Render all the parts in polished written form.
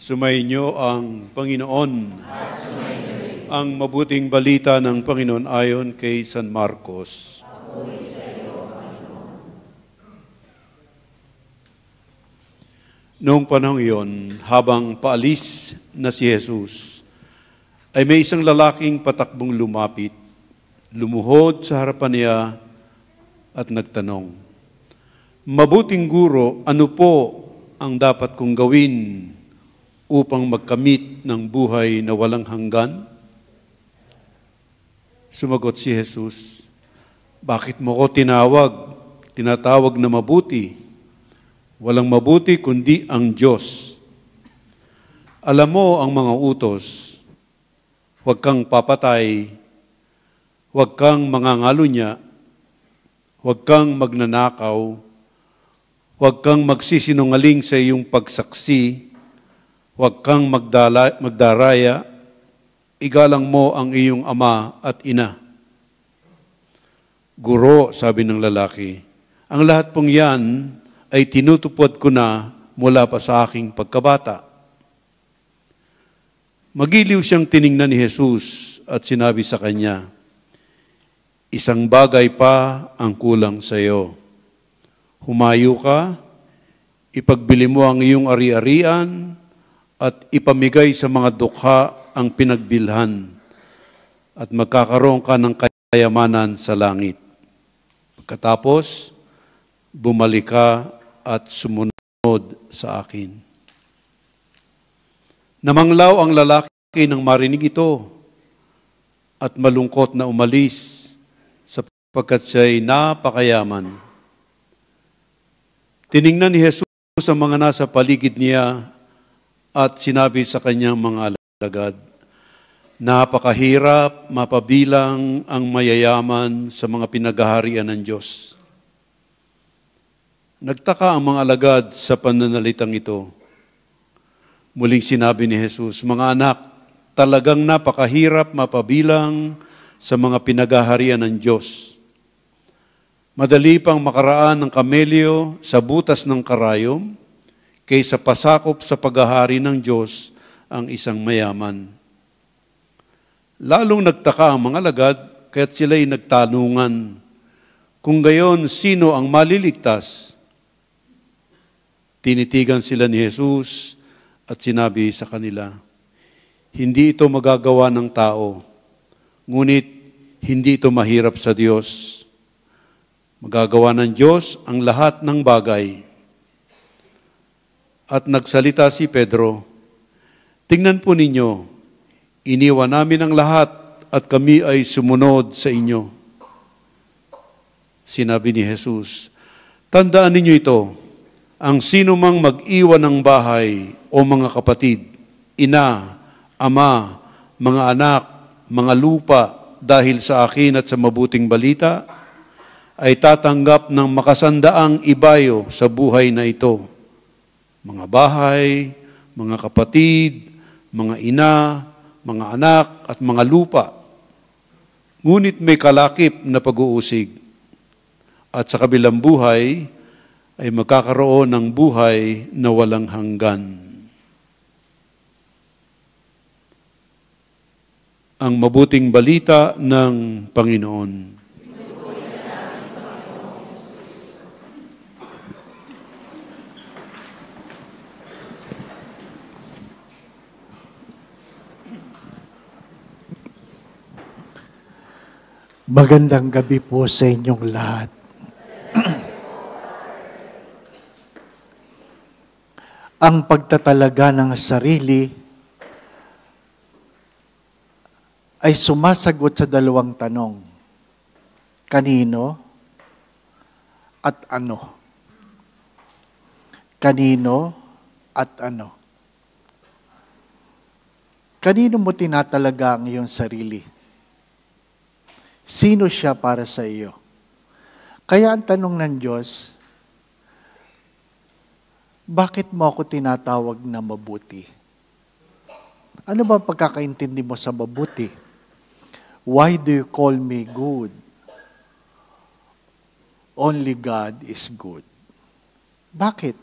Sumainyo ang Panginoon. Ang mabuting balita ng Panginoon ayon kay San Marcos. Noong panahong iyon, habang paalis na si Jesus, ay may isang lalaking patakbong lumapit, lumuhod sa harapan niya at nagtanong, "Mabuting guro, ano po ang dapat kong gawin upang magkamit ng buhay na walang hanggan?" Sumagot si Jesus, "Bakit mo ko tinatawag na mabuti? Walang mabuti kundi ang Diyos. Alam mo ang mga utos, huwag kang papatay, huwag kang mangangalunya, huwag kang magnanakaw, huwag kang magsisinungaling sa iyong pagsaksi, huwag kang magdaraya, igalang mo ang iyong ama at ina." "Guro," sabi ng lalaki, "ang lahat pong yan ay tinutupad ko na mula pa sa aking pagkabata." Magiliw siyang tiningnan ni Jesus at sinabi sa kanya, "Isang bagay pa ang kulang sa iyo. Humayo ka, ipagbili mo ang iyong ari-arian at ipamigay sa mga dukha ang pinagbilhan at magkakaroon ka ng kayamanan sa langit. Pagkatapos, bumalik ka at sumunod sa akin." Namanglaw ang lalaki nang marinig ito at malungkot na umalis sapagkat siya'y napakayaman. Tiningnan ni Jesus ang mga nasa paligid niya at sinabi sa kanyang mga alagad, "Napakahirap mapabilang ang mayayaman sa mga pinaghaharian ng Diyos." Nagtaka ang mga alagad sa pananalitang ito. Muling sinabi ni Jesus, "Mga anak, talagang napakahirap mapabilang sa mga pinaghaharian ng Diyos. Madali pang makaraan ng kamelyo sa butas ng karayom kaysa pasakop sa paghahari ng Diyos ang isang mayaman." Lalong nagtaka ang mga alagad kaya't sila'y nagtanungan, "Kung gayon, sino ang maliligtas?" Tinitigan sila ni Jesus at sinabi sa kanila, "Hindi ito magagawa ng tao, ngunit hindi ito mahirap sa Diyos. Magagawa ng Diyos ang lahat ng bagay." At nagsalita si Pedro, "Tingnan po ninyo, iniwan namin ang lahat at kami ay sumunod sa inyo." Sinabi ni Jesus, "Tandaan ninyo ito, ang sino mang mag-iwan ng bahay o mga kapatid, ina, ama, mga anak, mga lupa dahil sa akin at sa mabuting balita, ay tatanggap ng makasandaang ibayo sa buhay na ito. Mga bahay, mga kapatid, mga ina, mga anak at mga lupa. Ngunit may kalakip na pag-uusig. At sa kabilang buhay, ay magkakaroon ng buhay na walang hanggan." Ang mabuting balita ng Panginoon. Magandang gabi po sa inyong lahat. Ang pagtatalaga ng sarili ay sumasagot sa dalawang tanong. Kanino at ano? Kanino at ano? Kanino mo tinatalaga ang iyong sarili? Sino siya para sa iyo? Kaya ang tanong ng Diyos, bakit mo ako tinatawag na mabuti? Ano ba pagkakaintindi mo sa mabuti? Why do you call me good? Only God is good. Bakit?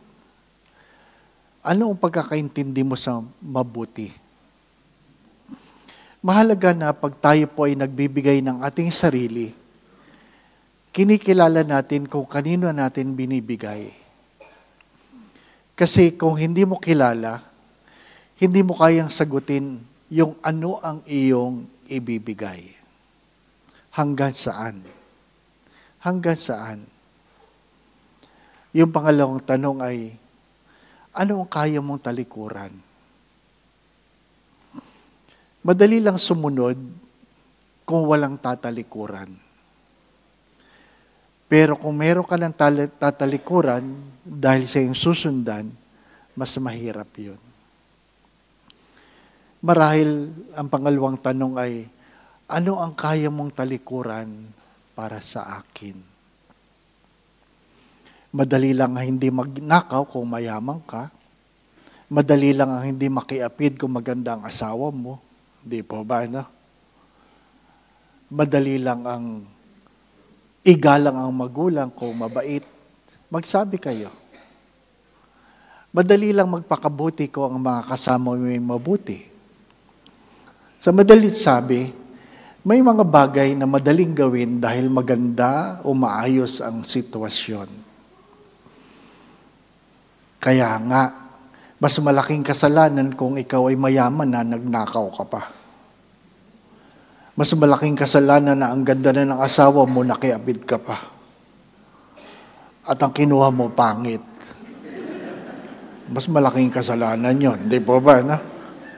Ano ang pagkakaintindi mo sa mabuti? Mahalaga na pag tayo po ay nagbibigay ng ating sarili, kinikilala natin kung kanino natin binibigay. Kasi kung hindi mo kilala, hindi mo kayang sagutin yung ano ang iyong ibibigay. Hanggang saan? Hanggang saan? Yung pangalawang tanong ay, ano ang kaya mong talikuran? Madali lang sumunod kung walang tatalikuran. Pero kung meron ka ng tatalikuran dahil sa iyong susundan, mas mahirap yun. Marahil ang pangalawang tanong ay, ano ang kaya mong talikuran para sa akin? Madali lang ang hindi magnakaw kung mayaman ka. Madali lang ang hindi makiapid kung maganda ang asawa mo. Di po ba, no? Madali lang ang igalang ang magulang kung mabait. Magsabi kayo. Madali lang magpakabuti kung ang mga kasama mo ay mabuti. Sa madalit sabi, may mga bagay na madaling gawin dahil maganda o maayos ang sitwasyon. Kaya nga, mas malaking kasalanan kung ikaw ay mayaman na nagnakaw ka pa. Mas malaking kasalanan na ang ganda na ng asawa mo, nakiapid ka pa. At ang kinuha mo, pangit. Mas malaking kasalanan yon, di po ba? Na?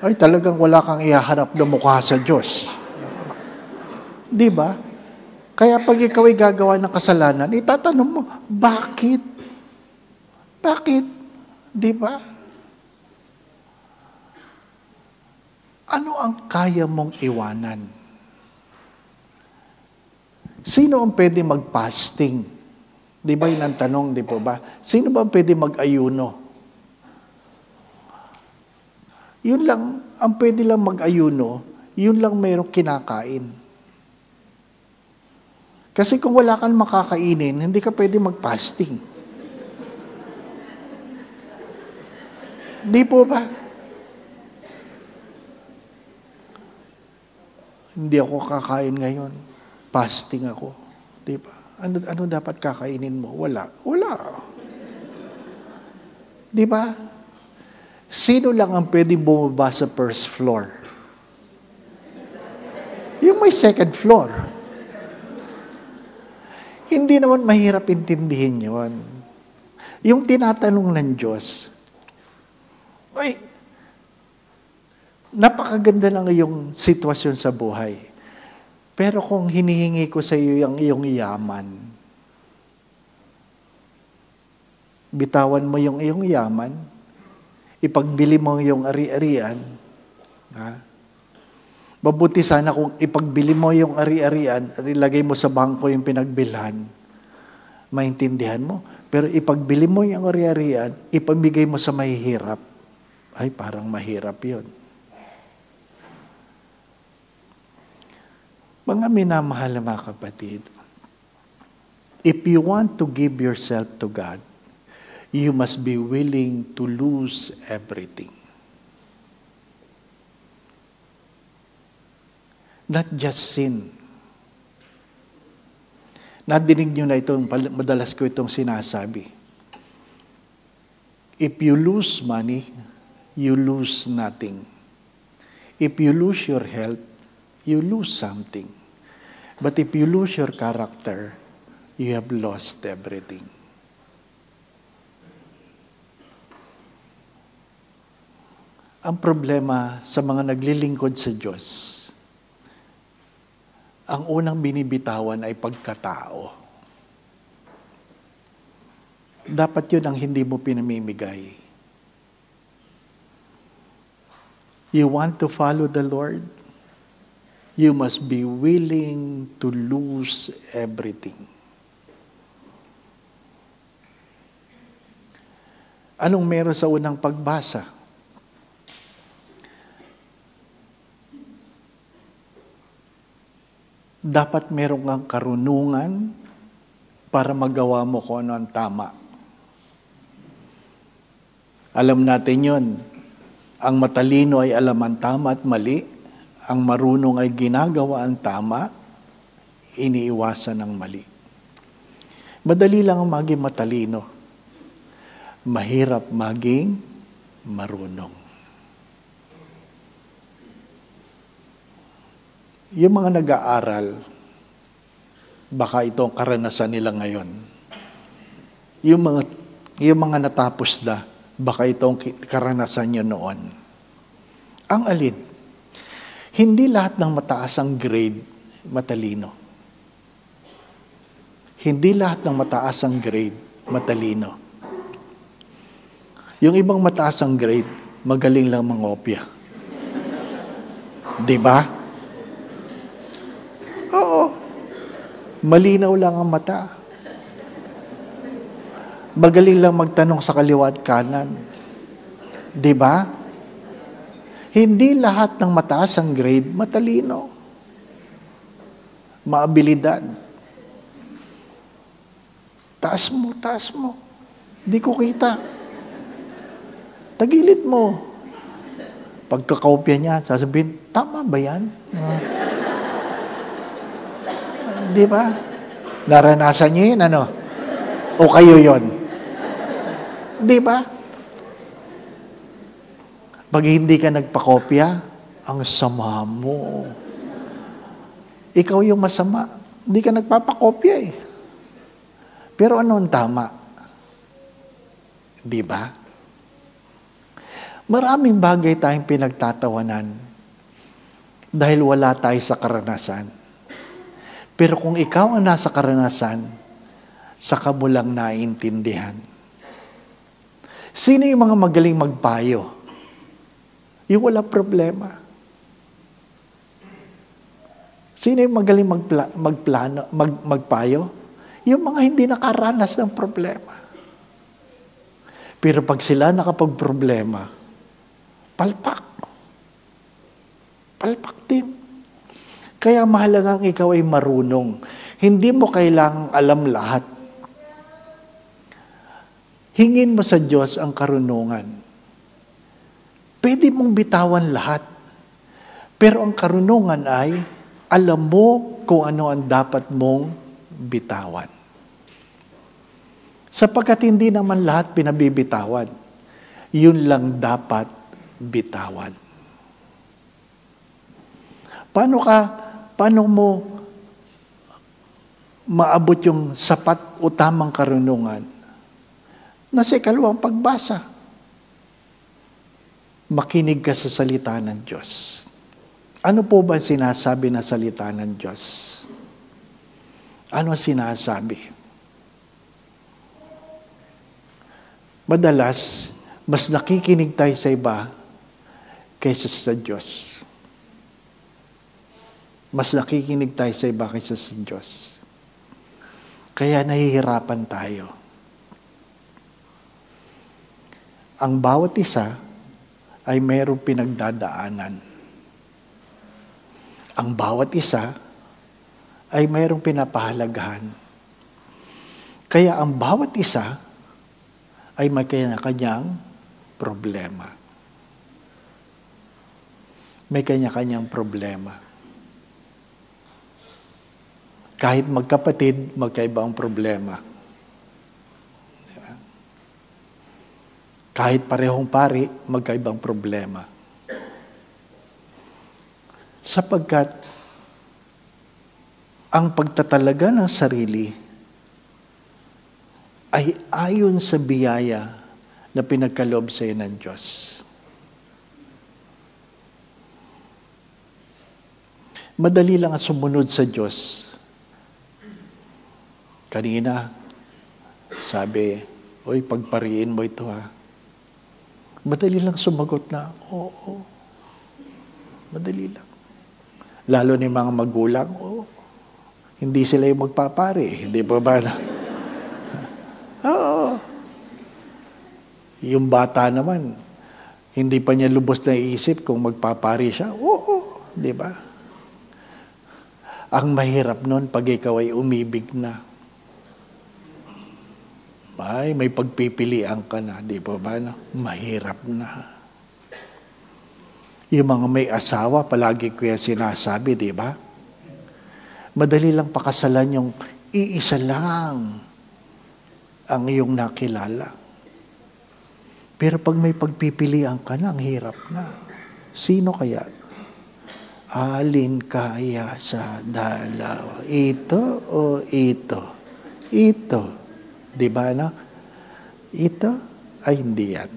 Ay, talagang wala kang ihaharap na mukha sa Diyos. Di ba? Kaya pag ikaw ay gagawa ng kasalanan, itatanong mo, bakit? Bakit? Di ba? Ano ang kaya mong iwanan? Sino ang pwede mag-fasting? Di ba yun ang tanong, di po ba? Sino ba ang pwede mag-ayuno? Yun lang, ang pwede lang mag-ayuno, yun lang mayroong kinakain. Kasi kung wala kang makakainin, hindi ka pwede mag-fasting. Di po ba? Hindi ako kakain ngayon. Fasting ako. Di ba? Ano dapat kakainin mo? Wala. Di ba? Sino lang ang pwede bumaba sa first floor? Yung may second floor. Hindi naman mahirap intindihin yun. Yung tinatanong ng Diyos, ay, napakaganda ng iyong sitwasyon sa buhay. Pero kung hinihingi ko sa iyo ang iyong yaman, bitawan mo yung iyong yaman, ipagbili mo yung ari-arian, ha? Mabuti sana kung ipagbili mo yung ari-arian at ilagay mo sa bangko yung pinagbilhan, maintindihan mo. Pero ipagbili mo yung ari-arian, ipamigay mo sa mahihirap, ay parang mahirap yun. Mga minamahal na mga kapatid, if you want to give yourself to God, you must be willing to lose everything. Not just sin. Nadinig nyo na ito, madalas ko itong sinasabi. If you lose money, you lose nothing. If you lose your health, you lose something. But if you lose your character, you have lost everything. Ang problema sa mga naglilingkod sa Diyos, ang unang binibitawan ay pagkatao. Dapat yun ang hindi mo pinamimigay. You want to follow the Lord? You must be willing to lose everything. Anong meron sa unang pagbasa? Dapat meron kang karunungan para magawa mo kung ano ang tama. Alam natin yon. Ang matalino ay alam ang tama at mali. Ang marunong ay ginagawa ang tama, iniiwasan ang mali. Madali lang ang maging matalino. Mahirap maging marunong. Yung mga nag-aaral, baka ito ang karanasan nila ngayon. Yung mga natapos na, baka ito ang karanasan nyo noon. Ang alin? Hindi lahat ng mataas ang grade, matalino. Hindi lahat ng mataas ang grade, matalino. Yung ibang mataas ang grade, magaling lang mangopya. Di ba? Oo. Malinaw lang ang mata. Magaling lang magtanong sa kaliwa at kanan. Di ba? Hindi lahat ng mataas ang grade, matalino. Maabilidad. Taas mo, taas mo. Di ko kita. Tagilid mo. Pagkakopya niya, sasabihin, tama ba yan? Di ba? Naranasan niyo yun, ano? O kayo yon? Di ba? Pag hindi ka nagpakopya, ang sama mo. Ikaw yung masama. Hindi ka nagpapakopya eh. Pero ano ang tama? Di ba? Maraming bagay tayong pinagtatawanan dahil wala tayo sa karanasan. Pero kung ikaw ang nasa karanasan, saka mo lang naiintindihan. Sino yung mga magaling magpayo? Yung wala problema. Sino yung magaling magpayo? Yung mga hindi nakaranas ng problema. Pero pag sila nakapag-problema, palpak. Palpak din. Kaya mahalagang ikaw ay marunong. Hindi mo kailangang alam lahat. Hingin mo sa Diyos ang karunungan. Pwede mong bitawan lahat. Pero ang karunungan ay, alam mo kung ano ang dapat mong bitawan. Sapagkat hindi naman lahat pinabibitawan. Yun lang dapat bitawan. Paano mo maabot yung sapat o tamang karunungan? Nasa ikalawang pagbasa. Makinig ka sa salita ng Diyos. Ano po ba sinasabi na salita ng Diyos? Ano sinasabi? Madalas, mas nakikinig tayo sa iba kaysa sa Diyos. Mas nakikinig tayo sa iba kaysa sa Diyos. Kaya nahihirapan tayo. Ang bawat isa ay mayroong pinagdadaanan. Ang bawat isa ay mayroong pinapahalagahan. Kaya ang bawat isa ay may kanya-kanyang problema. May kanya-kanyang problema. Kahit magkapatid, magkaiba ang problema. Diba? Kahit parehong pari, magkaibang problema. Sapagkat ang pagtatalaga ng sarili ay ayon sa biyaya na pinagkaloob sa iyo ng Diyos. Madali lang ang sumunod sa Diyos. Kanina, sabi, "Uy, pagpariin mo ito ha." Madali lang sumagot na, oo. Madali lang. Lalo ni mga magulang, oo. Hindi sila yung magpapari. Hindi pa ba na? Oo. Yung bata naman, hindi pa niya lubos na iisip kung magpapari siya. Oo. Di ba? Ang mahirap nun pag ikaw ay umibig na. Ay, may pagpipilian ka na, di ba ba? No? Mahirap na. Yung mga may asawa, palagi ko yan sinasabi, di ba? Madali lang pakasalan yung iisa lang ang iyong nakilala. Pero pag may pagpipilian ka na, ang hirap na. Sino kaya? Alin kaya sa dalawa? Ito o ito? Ito. Di ba na? Ito ay hindi yan.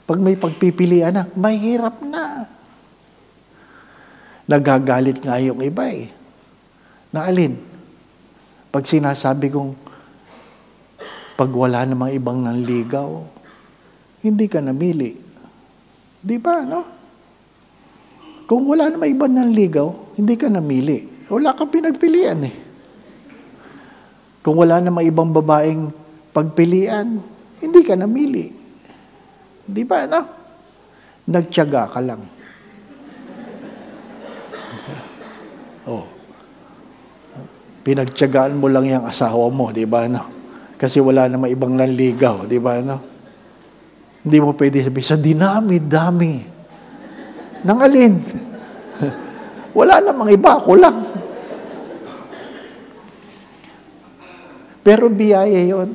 Pag may pagpipilian na, mahirap na. Nagagalit nga yung iba eh. Na alin? Pag sinasabi kong pag wala namang ibang nanligaw, hindi ka namili. Di ba, no? Kung wala namang ibang nanligaw, hindi ka namili. Wala kang pinagpilian eh. Kung wala namang ibang babaeng pagpilian, hindi ka namili. Di ba, no? Nagtiyaga ka lang. Oh. Pinagtiyagaan mo lang yung asawa mo, di ba, no? Kasi wala namang ibang nanligaw, di ba, no? Hindi mo pwede sabihin, sa dinami-dami. Nang alin? Wala namang iba, ako lang. Pero biyaya yon.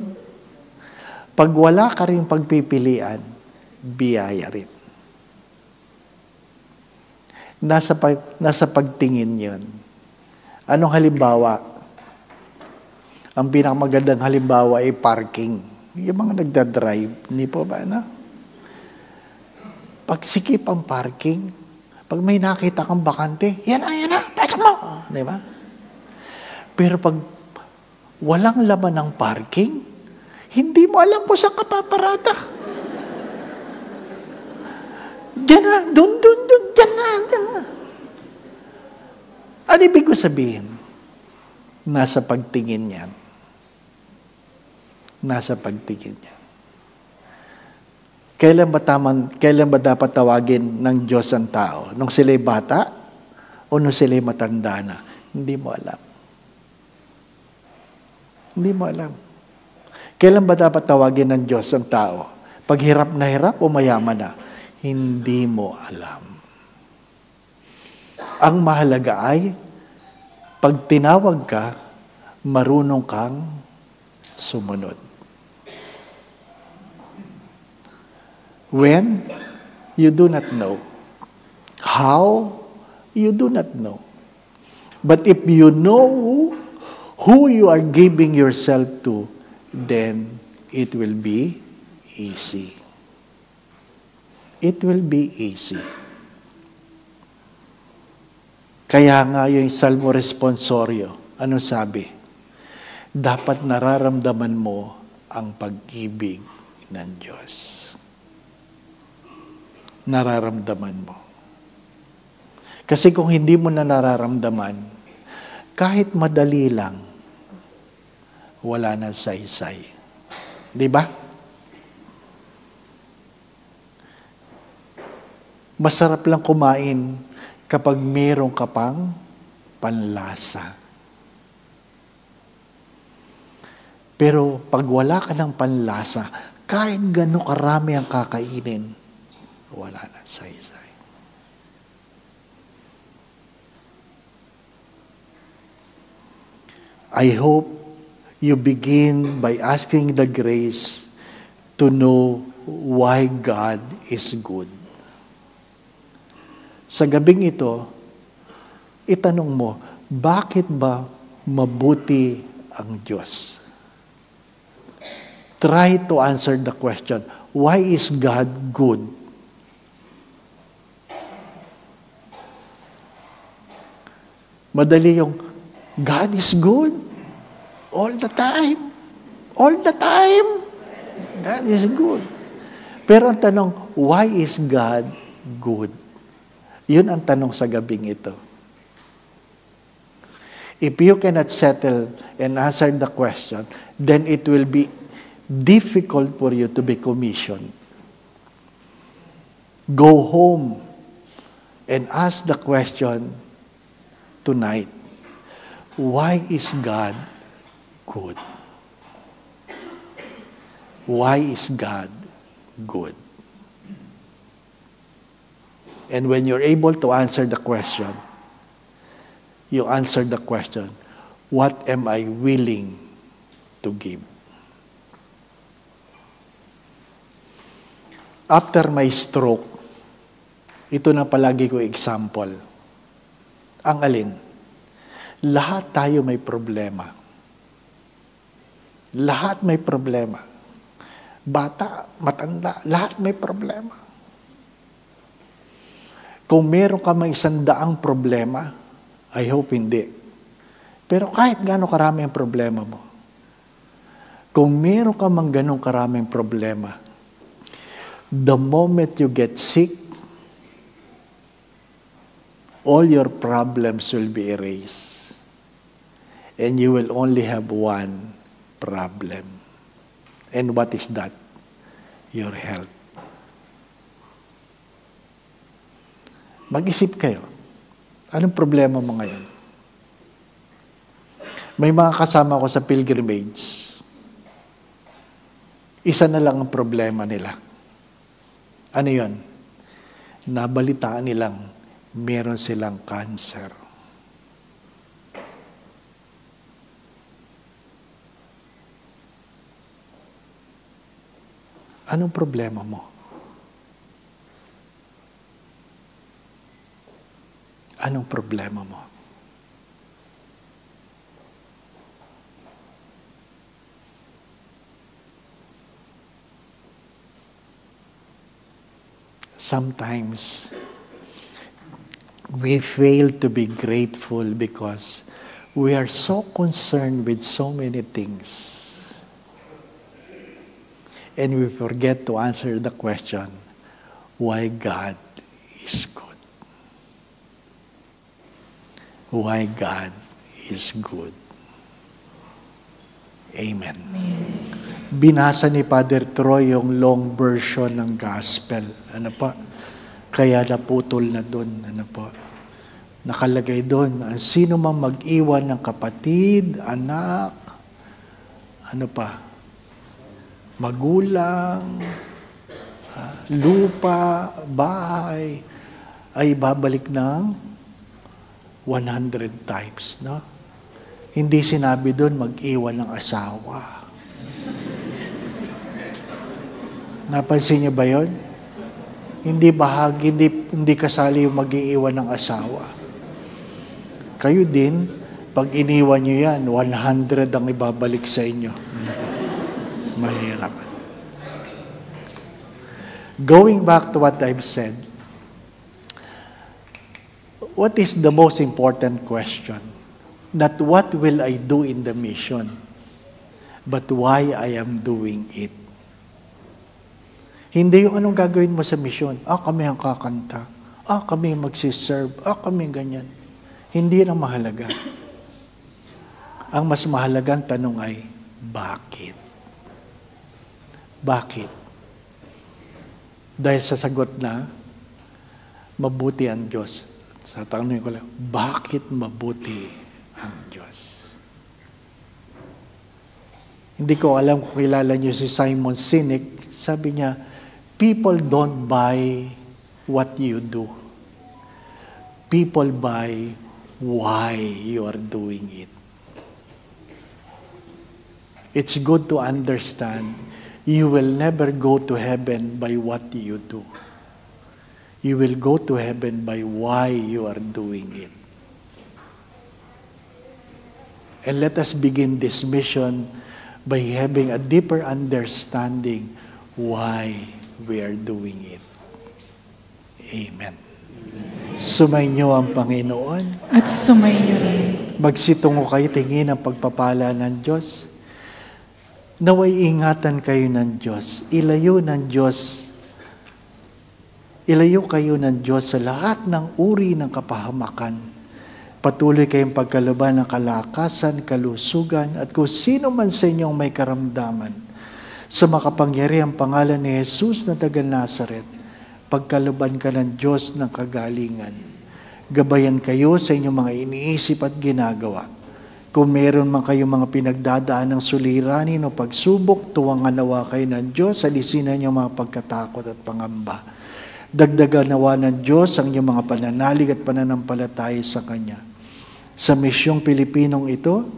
Pag wala ka rin pagpipilian, biyaya rin. Nasa pagtingin yon. Anong halimbawa? Ang pinakamagandang halimbawa ay parking. Yung mga nagdadrive, hindi po ba, no? Pag sikip ang parking, pag may nakita kang bakante, yan na, pasok mo! Di ba? Pero pag walang laman ng parking, hindi mo alam kung saan ka paparada. Diyan na, dun, diyan na. Ano ibig ko sabihin? Nasa pagtingin yan. Nasa pagtingin yan. Kailan ba dapat tawagin ng Diyos ang tao? Nung sila'y bata? O nung sila'y matanda na? Hindi mo alam. Hindi mo alam. Kailan ba dapat tawagin ng Diyos ang tao? Pag hirap na hirap o mayaman na? Hindi mo alam. Ang mahalaga ay, pag tinawag ka, marunong kang sumunod. When? You do not know. How? You do not know. But if you know who you are giving yourself to, then it will be easy. It will be easy. Kaya nga yung Salmo Responsorio, ano sabi? Dapat nararamdaman mo ang pag-ibig ng Diyos. Nararamdaman mo. Kasi kung hindi mo na nararamdaman, kahit madali lang, wala na saysay. Di ba? Masarap lang kumain kapag meron ka pang panlasa. Pero pag wala ka ng panlasa, kahit gano'n karami ang kakainin, wala na saysay. I hope you begin by asking the grace to know why God is good. Sa gabing ito, itanong mo, bakit ba mabuti ang Diyos? Try to answer the question, why is God good? Madali yung, God is good. All the time. All the time. God is good. Pero ang tanong, why is God good? Yun ang tanong sa gabing ito. If you cannot settle and answer the question, then it will be difficult for you to be commissioned. Go home and ask the question tonight, why is God good? Why is God good? And when you're able to answer the question, you answer the question, what am I willing to give? After my stroke, ito na palagi ko example. Ang alin? Lahat tayo may problema. Lahat may problema. Bata, matanda, lahat may problema. Kung meron ka may 100 problema, I hope hindi. Pero kahit gaano karami ang problema mo, kung meron ka mang ganong karaming problema, the moment you get sick, all your problems will be erased. And you will only have one problem. And what is that? Your health. Mag-isip kayo. Anong problema mo ngayon? May mga kasama ko sa pilgrimage. Isa na lang ang problema nila. Ano yun? Nabalitaan nilang meron silang cancer. Anong problema mo? Anong problema mo? Sometimes, we fail to be grateful because we are so concerned with so many things. And we forget to answer the question, why God is good. Why God is good. Amen. Binasa ni Father Troy yung long version ng gospel. Ano pa? Kaya naputol na doon. Ano po? Nakalagay doon, ang sino mang mag-iwan ng kapatid, anak, ano pa? Magulang, lupa, bahay, ay babalik ng 100 times, no? Hindi sinabi doon mag-iwan ng asawa. Napansin niyo ba yun? Hindi bahagi, hindi kasali yung mag-iiwan ng asawa. Kayo din, pag iniwan niyo yan, 100 ang ibabalik sa inyo. Mahirap. Going back to what I've said, what is the most important question? Not what will I do in the mission, but why I am doing it. Hindi yung anong gagawin mo sa mission. Kami ang kakanta. Kami magsiserve. Kami ganyan. Hindi yan ang mahalaga. Ang mas mahalagang tanong ay, bakit? Bakit? Dahil sa sagot na, mabuti ang Diyos. Sa tanong ko lang, bakit mabuti ang Diyos? Hindi ko alam kung kilala niyo si Simon Sinek. Sabi niya, people don't buy what you do. People buy why you are doing it. It's good to understand you will never go to heaven by what you do. You will go to heaven by why you are doing it. And let us begin this mission by having a deeper understanding why we are doing it. Amen. Sumainyo ang Panginoon. At sumainyo rin. Magsitungo kayo, tingin ang pagpapala ng Diyos. Naway ingatan kayo ng Diyos. Ilayo kayo ng Diyos sa lahat ng uri ng kapahamakan. Patuloy kayong pagkalaban ng kalakasan, kalusugan, at kung sino man sa inyong may karamdaman. Sa makapangyarihang pangalan ni Jesus na taga Nazaret, pagkalaban ka ng Diyos ng kagalingan. Gabayan kayo sa inyong mga iniisip at ginagawa. Kung meron man kayong mga pinagdadaan ng suliranin o pagsubok, tuwang nawa kayo ng Diyos, alisinan niyong mga pagkatakot at pangamba. Dagdagan nawa ng Diyos ang inyong mga pananalig at pananampalataya sa Kanya. Sa misyong Pilipinong ito,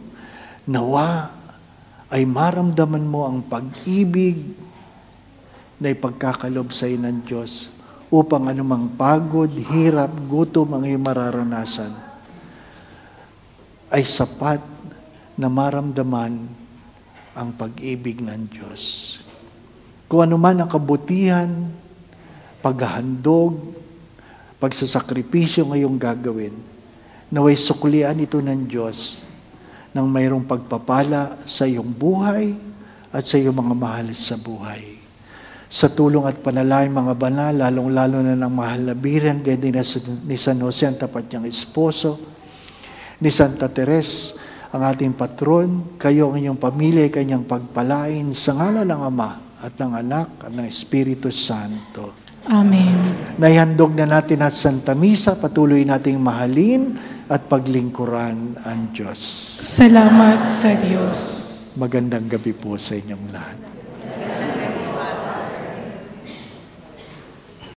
nawa ay maramdaman mo ang pag-ibig na ipagkakalob sa iyo ng Diyos upang anumang pagod, hirap, gutom ang iyong mararanasan ay sapat na maramdaman ang pag-ibig ng Diyos. Kung ano man ang kabutihan, paghahandog, pagsasakripisyo ngayong gagawin, naway suklian ito ng Diyos nang mayroong pagpapala sa iyong buhay at sa iyong mga mahal sa buhay. Sa tulong at panalangin mga banal, lalong-lalo na ng mahal na biren, gaya din ni San Jose, ang tapat niyang esposo, ni Santa Teres, ang ating patron, kayo ang inyong pamilya, kanyang pagpalain sa ngalan ng Ama at ng Anak at ng Espiritu Santo. Amen. Naihandog na natin at Santa Misa, patuloy nating mahalin at paglingkuran ang Diyos. Salamat sa Diyos. Magandang gabi po sa inyong lahat.